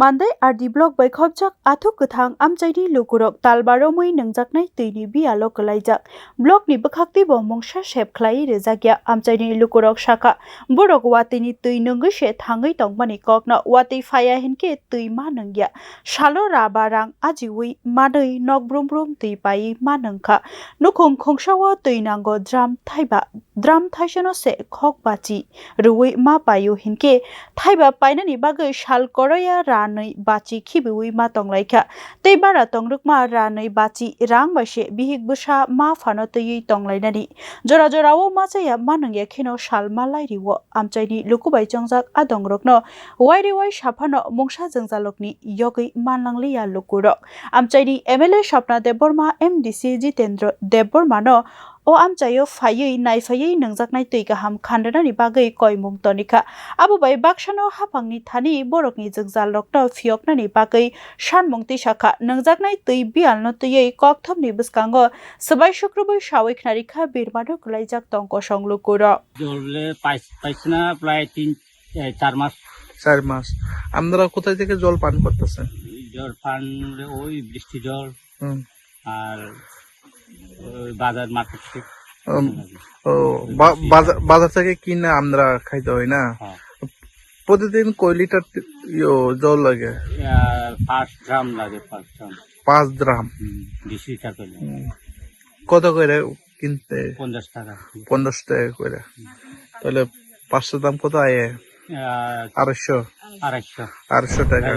Mandai RD Block by Khopjak Athuk Kathang Amchaidi Lukurok Talbaromui Nangjaknai Tuini Bialo Kalaijak Block ni Bakhakti Bomongsha Shep Klai Rezagya Amchaidi Lukurok Shaka Borok Watini Tui Nungishe Thangai Tongmani Kokna Wati Faya Hinke Tui Manangya Shalo Rabarang Ajiwi Madai Nok Brum Brum Tui Pai Manangka Nukum Kongshawa Tui Nango Dram Thaiba Dram Thaishano Se Khok Bachi Ruwi Ma Payu Hinke Thaiba Painani Bagai Shal Koroya Ranai Bachi Kibiwi Ma Tonglaika Tebara Tongrukma Ranai Bachi Rang Bashe Bihik Busha Ma Fanotui Tonglainani Jora Jorawo Machaya Manangya Kino Shal Malairi Wo Amchaini Lukubai Jongjak Adongrokno Wairi Wai Shapano Mongsha Jengzalokni Yogi Manlanglia Lukurok Amchaini MLA Shapna Deborma MDC Jitendra Debormano O amchayo fayei nai fayei nangjaknai tui kaham khandanani bagai koimung tonika abo bai bakshano hapangni thani borokni jengjal rokno phioknani bagai shanmung tisaka nangjaknai tui bialno tuiei kokthomni bwskango sabai shukrubai shawai khnarikha birmado kulaijak tongko songlukuro জলে পাইছনা প্রায় 3-4 মাস 4 মাস আপনারা কোথা থেকে জল পান করতেছেন জল পান ওই বৃষ্টি জল আর বাজার মার্কেট থেকে বাজার থেকে কিনে আমরা খাইতে হয় না প্রতিদিন কয় লিটার জল লাগে 5 গ্রাম লাগে 5 গ্রাম 20 লিটার করে কত করে কিনতে 50 টাকা 50 টাকা করে তাহলে 500 দাম কত আয় 250 টাকা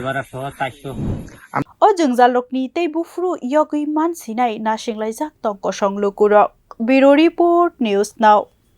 O jengjalokni tei bufru yogi mansinai nasinglai jak tongko songlukuro Bureau Report News Now